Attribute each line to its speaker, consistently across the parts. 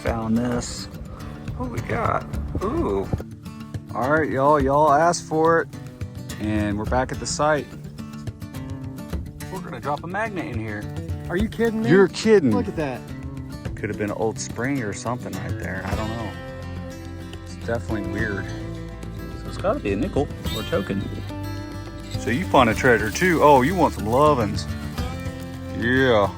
Speaker 1: found this. What we got? Ooh. All right, y'all asked for it. And we're back at the site. We're gonna drop a magnet in here.
Speaker 2: Are you kidding me?
Speaker 1: You're kidding.
Speaker 2: Look at that.
Speaker 1: Could have been an old spring or something right there. I don't know. It's definitely weird. So it's gotta be a nickel or token. So you find a treasure too. Oh, you want some lovin's. Yeah.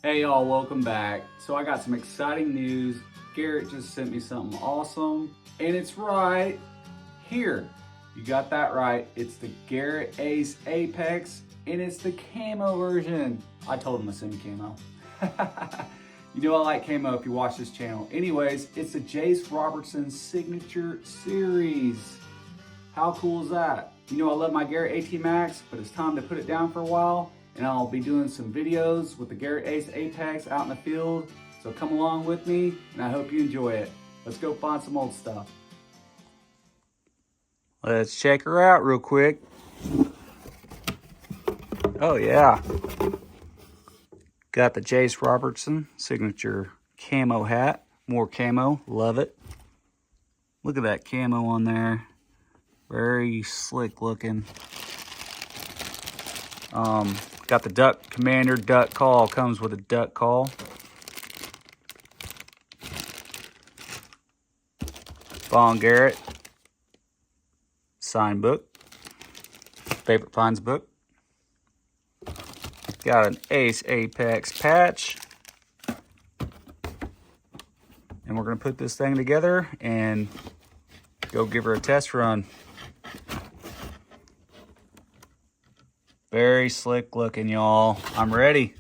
Speaker 1: Hey y'all, welcome back. So I got some exciting news. Garrett just sent me something awesome, and it's right here. You got that right. It's the Garrett Ace Apex, and it's the camo version. I told him to send me camo. You know I like camo if you watch this channel. Anyways, it's the Jase Robertson Signature Series. How cool is that? You know I love my Garrett AT Max, but it's time to put it down for a while. And I'll be doing some videos with the Garrett Ace Apex out in the field. So come along with me, and I hope you enjoy it. Let's go find some old stuff. Let's check her out real quick. Oh yeah. Got the Jase Robertson Signature Camo hat. More camo, love it. Look at that camo on there. Very slick looking. Got the duck commander duck call, comes with a duck call. Von Garrett sign book, favorite finds book. Got an Ace Apex patch. And we're gonna put this thing together and go give her a test run. Very slick looking, y'all. I'm ready.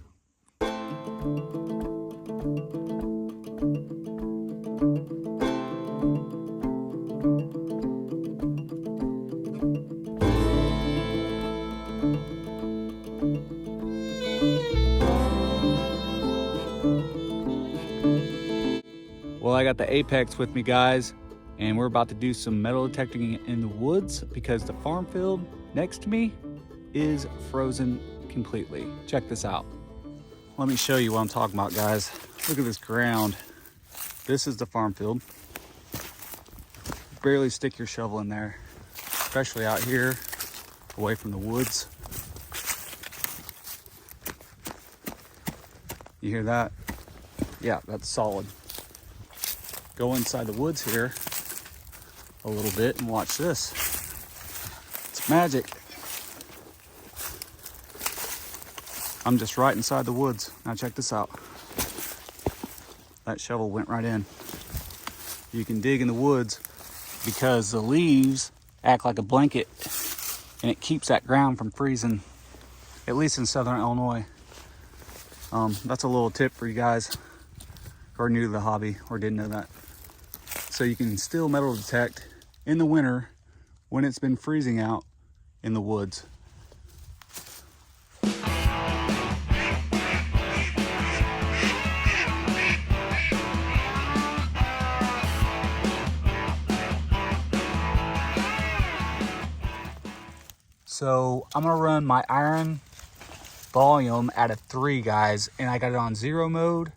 Speaker 1: Well, I got the Apex with me, guys, and we're about to do some metal detecting in the woods because the farm field next to me is frozen completely. Check this out. Let me show you what I'm talking about, guys. Look at this ground. This is the farm field. Barely stick your shovel in there, especially out here, away from the woods. You hear that? Yeah, that's solid. Go inside the woods here a little bit and watch this. It's magic. I'm just right inside the woods. Now check this out. That shovel went right in. You can dig in the woods because the leaves act like a blanket and it keeps that ground from freezing, at least in southern Illinois. That's a little tip for you guys who are new to the hobby or didn't know that. So you can still metal detect in the winter when it's been freezing out in the woods. So I'm gonna run my iron volume at a 3, guys, and I got it on 0 mode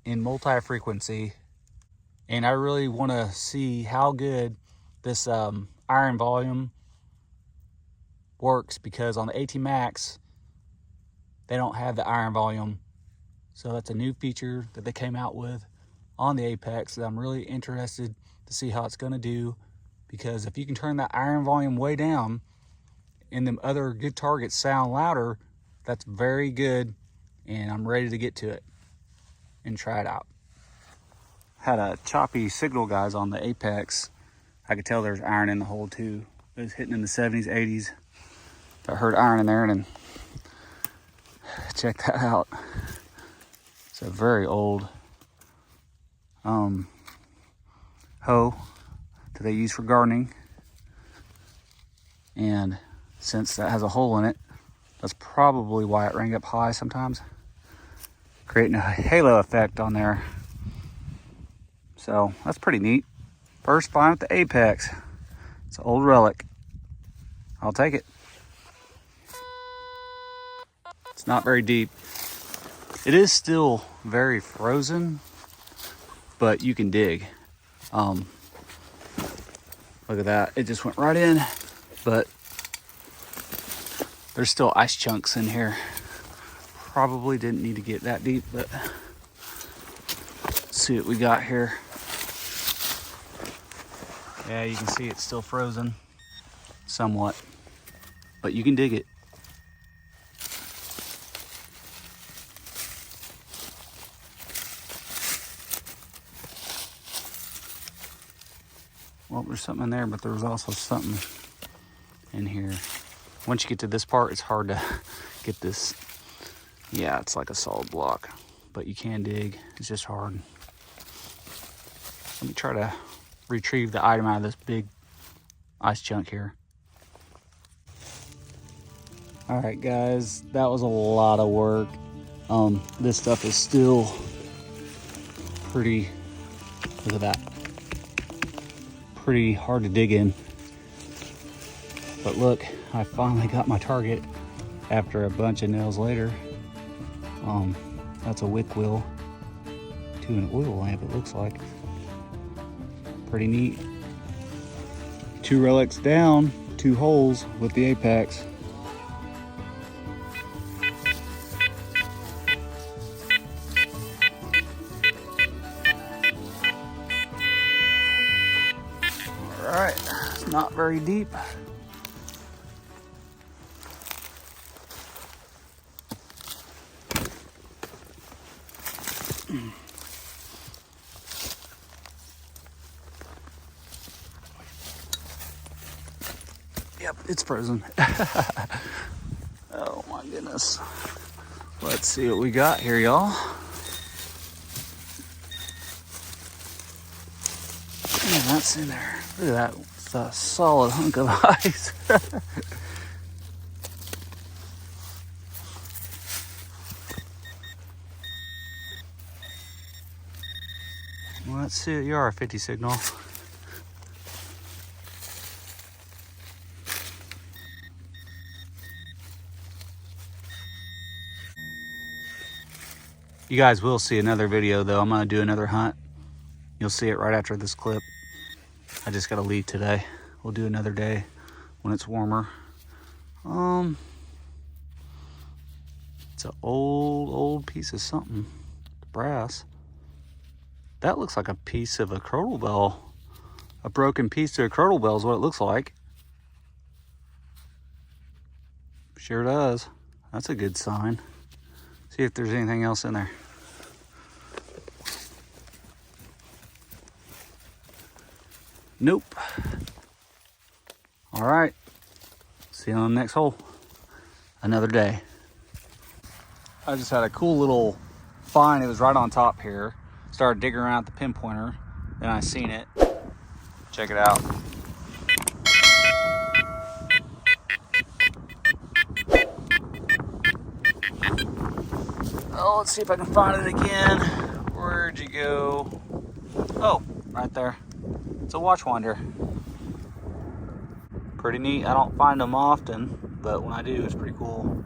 Speaker 1: in multi-frequency. And I really wanna see how good this iron volume works, because on the AT Max, they don't have the iron volume. So that's a new feature that they came out with on the Apex that I'm really interested to see how it's gonna do, because if you can turn that iron volume way down and them other good targets sound louder, that's very good, and I'm ready to get to it and try it out. Had a choppy signal, guys, on the Apex. I could tell there's iron in the hole too. It was hitting in the 70s, 80s. I heard iron in there, and check that out. It's a very old hoe that they use for gardening. And since that has a hole in it, that's probably why it rang up high sometimes, creating a halo effect on there. So that's pretty neat. First find with the Apex. It's an old relic. I'll take it. It's not very deep. It is still very frozen, but you can dig. Look at that. It just went right in, but there's still ice chunks in here. Probably didn't need to get that deep, but let's see what we got here. Yeah, you can see it's still frozen somewhat, but you can dig it. Well, there's something in there, but there was also something in here. Once you get to this part, it's hard to get this. Yeah, it's like a solid block, but you can dig. It's just hard. Let me try to retrieve the item out of this big ice chunk here. All right, guys, that was a lot of work. This stuff is still pretty, look at that, pretty hard to dig in. But look, I finally got my target after a bunch of nails later. That's a wick wheel to an oil lamp, it looks like. Pretty neat. 2 relics down, 2 holes with the Apex. All right, it's not very deep. Yep, it's frozen. Oh my goodness. Let's see what we got here, y'all. Man, that's in there. Look at that. It's a solid hunk of ice. Well, let's see what you are, 50 signal. You guys will see another video though. I'm gonna do another hunt. You'll see it right after this clip. I just gotta leave today. We'll do another day when it's warmer. It's an old piece of something. Brass. That looks like a piece of a crotal bell. A broken piece to a crotal bell is what it looks like. Sure does. That's a good sign. See if there's anything else in there. Nope. All right. See you on the next hole. Another day. I just had a cool little find. It was right on top here. Started digging around at the pinpointer. Then I seen it. Check it out. Oh, let's see if I can find it again. Where'd you go? Oh, right there. It's a watch winder. Pretty neat. I don't find them often, but when I do, it's pretty cool.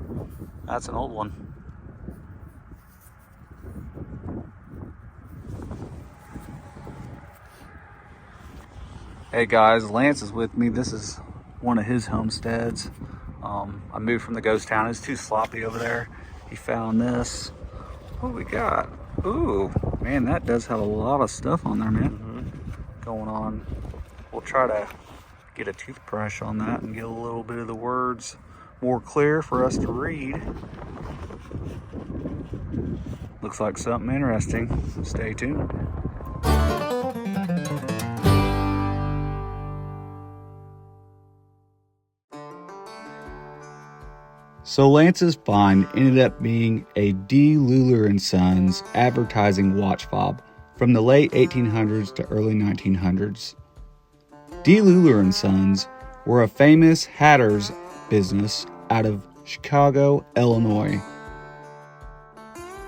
Speaker 1: That's an old one. Hey guys, Lance is with me. This is one of his homesteads. I moved from the ghost town. It's too sloppy over there. He found this. What do we got? Ooh, man, that does have a lot of stuff on there, man. Going on. We'll try to get a toothbrush on that and get a little bit of the words more clear for us to read. Looks like something interesting. Stay tuned. So Lance's find ended up being a D. Luller & Sons advertising watch fob from the late 1800s to early 1900s. D. Luller & Sons were a famous hatter's business out of Chicago, Illinois.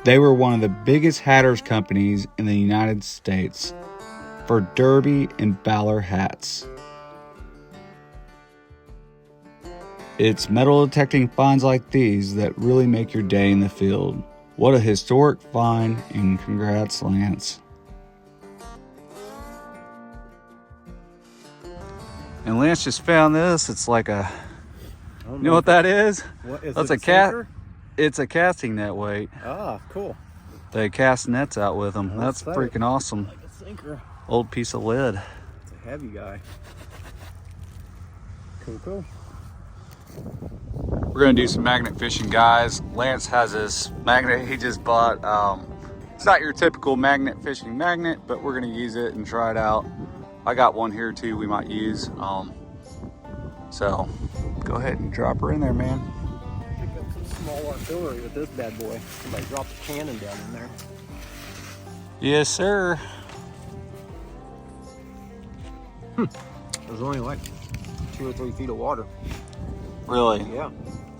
Speaker 1: They were one of the biggest hatters companies in the United States. for derby and Baller hats. It's metal detecting finds like these that really make your day in the field. What a historic find, and congrats, Lance. And Lance just found this. It's like a, you know what that is?
Speaker 2: What is
Speaker 1: That's
Speaker 2: it?
Speaker 1: It's a casting net weight.
Speaker 2: Ah, cool.
Speaker 1: They cast nets out with them. That's freaking awesome.
Speaker 2: Like a sinker.
Speaker 1: Old piece of lead.
Speaker 2: It's a heavy guy. Cool.
Speaker 1: We're gonna do some magnet fishing, guys. Lance has this magnet he just bought. It's not your typical magnet fishing magnet, but we're gonna use it and try it out. I got one here too we might use. So go ahead and drop her in there, man.
Speaker 2: Pick up some small artillery with this bad boy. Somebody dropped a cannon down in there.
Speaker 1: Yes, sir.
Speaker 2: There's only like 2 or 3 feet of water.
Speaker 1: Really?
Speaker 2: Yeah.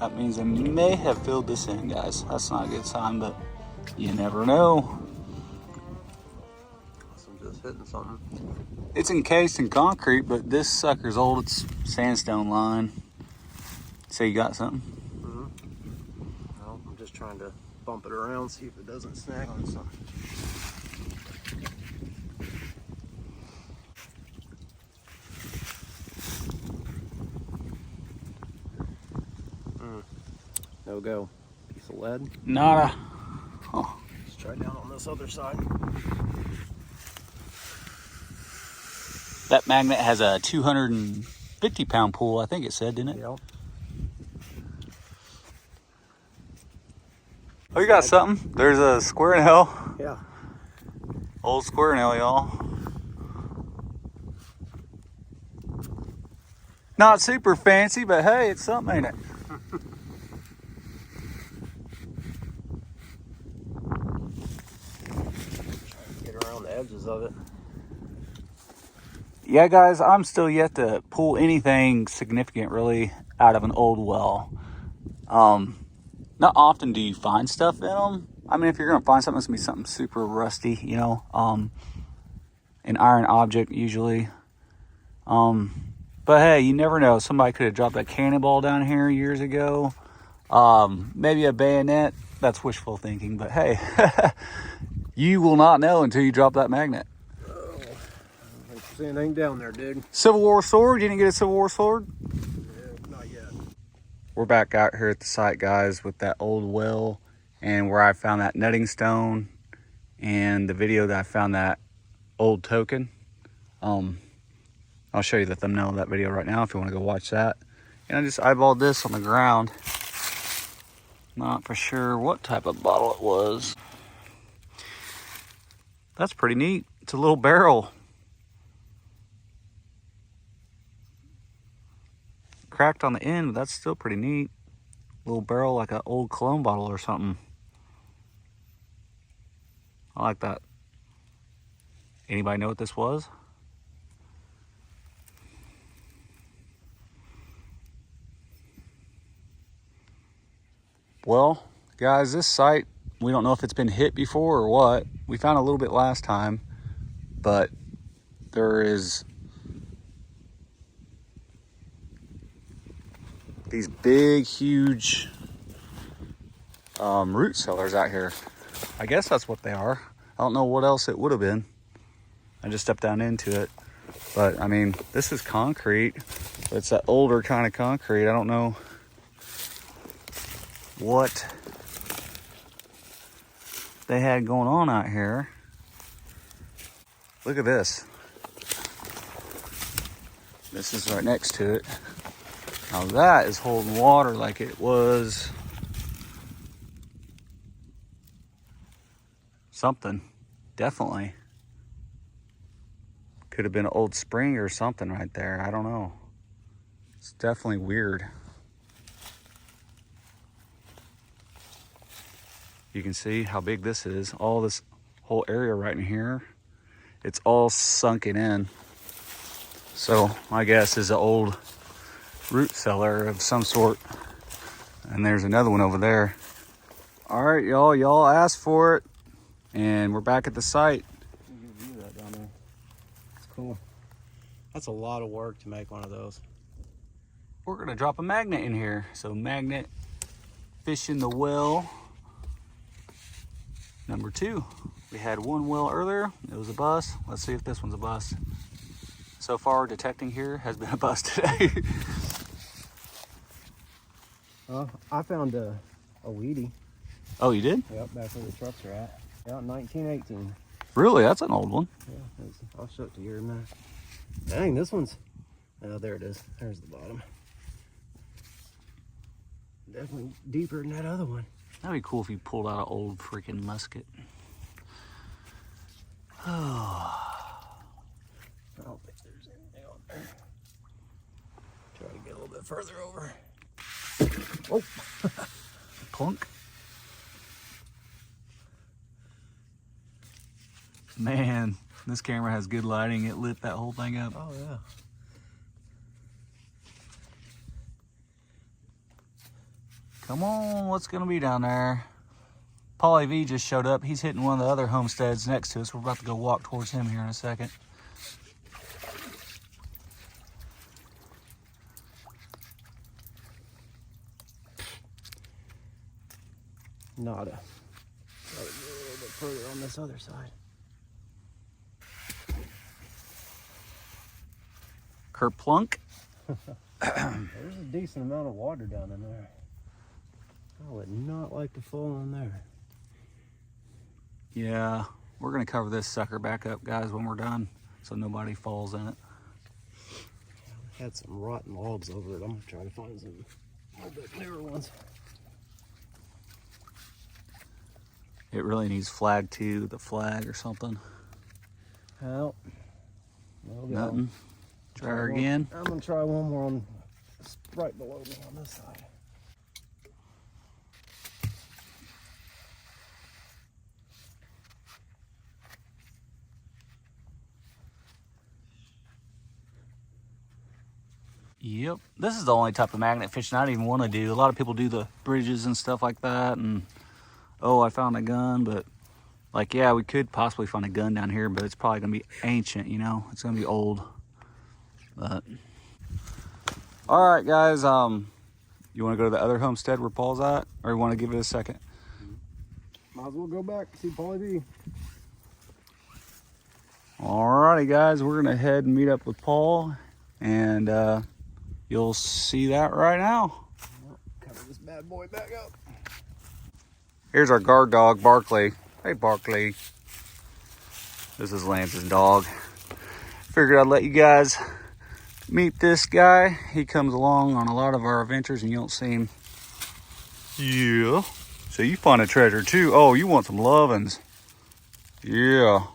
Speaker 1: That means they may have filled this in, guys. That's not a good sign, but you never know.
Speaker 2: I'm just hitting something.
Speaker 1: It's encased in concrete, but this sucker's old. It's sandstone line. Say you got something?
Speaker 2: Well, I'm just trying to bump it around, see if it doesn't snag on something. No go. Piece of lead.
Speaker 1: Nada. Oh.
Speaker 2: Let's try down on this other side.
Speaker 1: That magnet has a 250-pound pull, I think it said, didn't it?
Speaker 2: Yep.
Speaker 1: Oh, you got something? There's a square in hell.
Speaker 2: Yeah.
Speaker 1: Old square in hell, y'all. Not super fancy, but hey, it's something, ain't it?
Speaker 2: Get around the edges of it.
Speaker 1: Yeah, guys, I'm still yet to pull anything significant really out of an old well. Not often do you find stuff in them. I mean, if you're gonna find something, it's gonna be something super rusty, you know, an iron object usually. But hey, you never know. Somebody could have dropped that cannonball down here years ago. Maybe a bayonet. That's wishful thinking, but hey, you will not know until you drop that magnet.
Speaker 2: See anything down there, dude?
Speaker 1: Civil War sword? You didn't get a Civil War sword?
Speaker 2: Yeah, not yet.
Speaker 1: We're back out here at the site, guys, with that old well and where I found that nutting stone and the video that I found that old token. I'll show you the thumbnail of that video right now if you want to go watch that. And I just eyeballed this on the ground. Not for sure what type of bottle it was. That's pretty neat. It's a little barrel. Cracked on the end, but that's still pretty neat. Little barrel like an old cologne bottle or something. I like that. Anybody know what this was? Well, guys, this site, we don't know if it's been hit before or what. We found a little bit last time, but there is these big, huge root cellars out here. I guess that's what they are. I don't know what else it would have been. I just stepped down into it. But I mean, this is concrete, but it's that older kind of concrete. I don't know what they had going on out here. Look at this. This is right next to it. Now that is holding water like it was something. Definitely. Could have been an old spring or something right there. I don't know. It's definitely weird. You can see how big this is. All this whole area right in here, it's all sunken in. So my guess is an old root cellar of some sort. And there's another one over there. All right, y'all asked for it. And we're back at the site.
Speaker 2: You can view that down there. cool. That's a lot of work to make one of those.
Speaker 1: We're gonna drop a magnet in here. So magnet, fish in the well. Number 2. We had one well earlier, it was a bust. Let's see if this one's a bust. So far, detecting here has been a bust today.
Speaker 2: I found a weedy.
Speaker 1: Oh, you did?
Speaker 2: Yep, back where the trucks are at. Yeah, 1918.
Speaker 1: Really? That's an old one.
Speaker 2: Yeah, I'll show it to you in a minute. Dang, this one's, oh, there it is. There's the bottom. Definitely deeper than that other one.
Speaker 1: That'd be cool if you pulled out an old freaking musket. Oh.
Speaker 2: I don't think there's anything on there. Try to get a little bit further over. Oh,
Speaker 1: Clunk. Man, this camera has good lighting. It lit that whole thing up.
Speaker 2: oh yeah.
Speaker 1: Come on, what's gonna be down there? Paulie V just showed up. He's hitting one of the other homesteads next to us. We're about to go walk towards him here in a second.
Speaker 2: Nada. Try to get a little bit further on this other side.
Speaker 1: Kerplunk.
Speaker 2: There's a decent amount of water down in there. I would not like to fall in there.
Speaker 1: Yeah, we're gonna cover this sucker back up, guys, when we're done, so nobody falls in it.
Speaker 2: Had some rotten logs over it. I'm gonna try to find some a little bit clearer ones.
Speaker 1: It really needs flag too, the flag or something.
Speaker 2: Well, no go.
Speaker 1: Nothing. Try her again.
Speaker 2: I'm gonna try one more on right below me on this side.
Speaker 1: Yep. This is the only type of magnet fishing I even want to do. A lot of people do the bridges and stuff like that, and oh, I found a gun, but like, yeah, we could possibly find a gun down here, but it's probably gonna be ancient, you know? It's gonna be old. But all right, guys, you want to go to the other homestead where Paul's at, or you want to give it a second?
Speaker 2: Might as well go back see Paulie V.
Speaker 1: Alrighty, guys, we're gonna head and meet up with Paul, and you'll see that right now.
Speaker 2: Cover this bad boy back up.
Speaker 1: Here's our guard dog, Barkley. Hey, Barkley. This is Lance's dog. Figured I'd let you guys meet this guy. He comes along on a lot of our adventures and you don't see him. Yeah. So you find a treasure too. Oh, you want some lovin's. Yeah.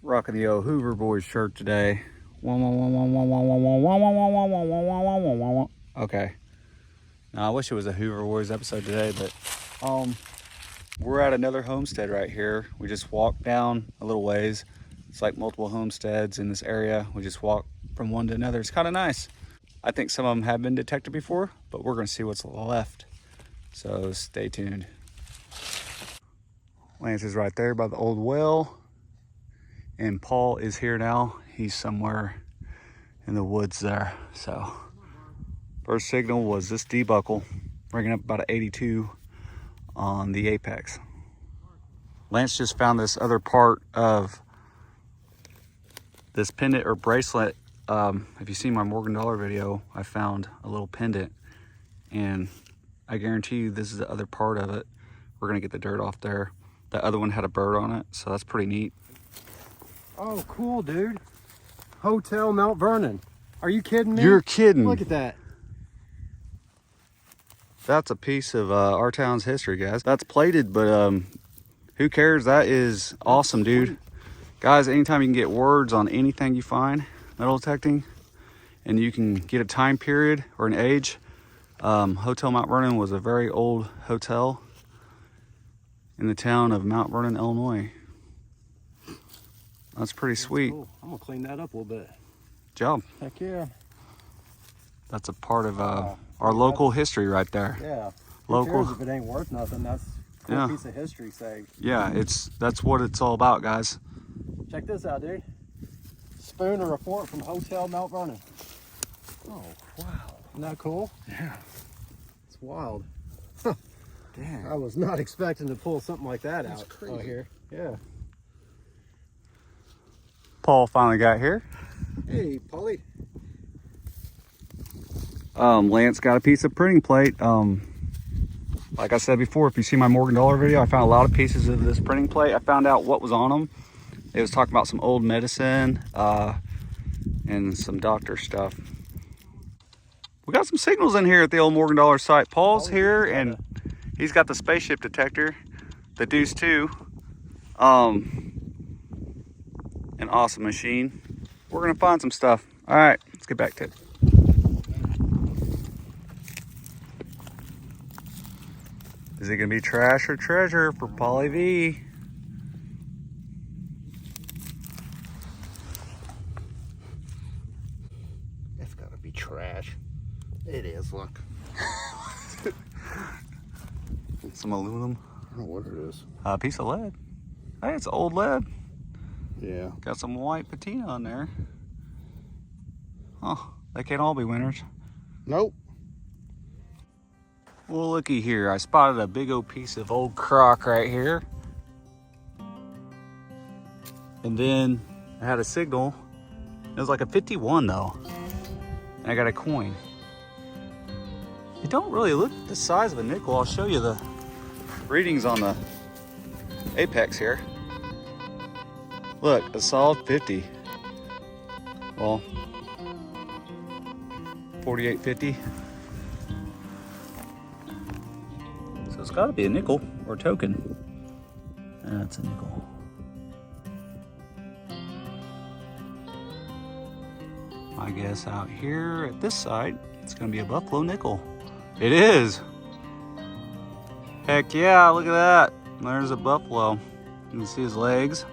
Speaker 1: Rocking the old Hoover Boys shirt today. Okay. Now I wish it was a Hoover Boys episode today, but we're at another homestead right here. We just walked down a little ways. It's like multiple homesteads in this area. We just walk from one to another. It's kind of nice. I think some of them have been detected before, but we're gonna see what's left. So stay tuned. Lance is right there by the old well. And Paul is here now. He's somewhere in the woods there. So first signal was this debuckle, bringing up about an 82 on the Apex. Lance just found this other part of this pendant or bracelet. If you see my Morgan Dollar video, I found a little pendant, and I guarantee you this is the other part of it. We're gonna get the dirt off there. The other one had a bird on it, so that's pretty neat.
Speaker 2: Oh, cool, dude. Hotel Mount Vernon. Are you kidding me?
Speaker 1: You're kidding.
Speaker 2: Look at that.
Speaker 1: That's a piece of our town's history, guys. That's plated, but who cares? That is awesome, dude. Guys, anytime you can get words on anything you find metal detecting, and you can get a time period or an age. Hotel Mount Vernon was a very old hotel in the town of Mount Vernon, Illinois. That's pretty sweet.
Speaker 2: Cool. I'm gonna clean that up a little bit.
Speaker 1: Job.
Speaker 2: Heck yeah.
Speaker 1: That's a part of our local history right there.
Speaker 2: Yeah.
Speaker 1: Local.
Speaker 2: If it ain't worth nothing, that's a cool piece of history saved.
Speaker 1: Yeah, that's what it's all about, guys.
Speaker 2: Check this out, dude. Spoon or a fork from Hotel Mount Vernon.
Speaker 1: Oh, wow.
Speaker 2: Isn't that cool?
Speaker 1: Yeah.
Speaker 2: It's wild.
Speaker 1: Damn.
Speaker 2: I was not expecting to pull something like that
Speaker 1: That's
Speaker 2: out
Speaker 1: crazy.
Speaker 2: here. Yeah.
Speaker 1: Paul finally got here.
Speaker 2: Hey, Polly.
Speaker 1: Lance got a piece of printing plate. Like I said before, if you see my Morgan Dollar video, I found a lot of pieces of this printing plate. I found out what was on them. It was talking about some old medicine and some doctor stuff. We got some signals in here at the old Morgan Dollar site. Paul's here, and he's got the spaceship detector, the Deuce 2. An awesome machine. We're gonna find some stuff. All right, let's get back to it. Is it gonna be trash or treasure for Polly V?
Speaker 2: It's gotta be trash. It is, look.
Speaker 1: Some aluminum.
Speaker 2: I don't know what it is.
Speaker 1: A piece of lead. Hey, it's old lead.
Speaker 2: Yeah.
Speaker 1: Got some white patina on there. Oh, they can't all be winners.
Speaker 2: Nope.
Speaker 1: Well, looky here. I spotted a big old piece of old crock right here. And then I had a signal. It was like a 51 though. And I got a coin. It don't really look the size of a nickel. I'll show you the readings on the Apex here. Look, a solid 50. Well, 48.50. So it's got to be a nickel or a token. That's a nickel. I guess out here at this side, it's going to be a buffalo nickel. It is. Heck yeah, look at that. There's a buffalo. You can see his legs.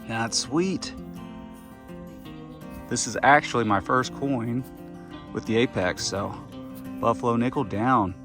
Speaker 1: That's sweet. This is actually my first coin with the Apex, so buffalo nickel down.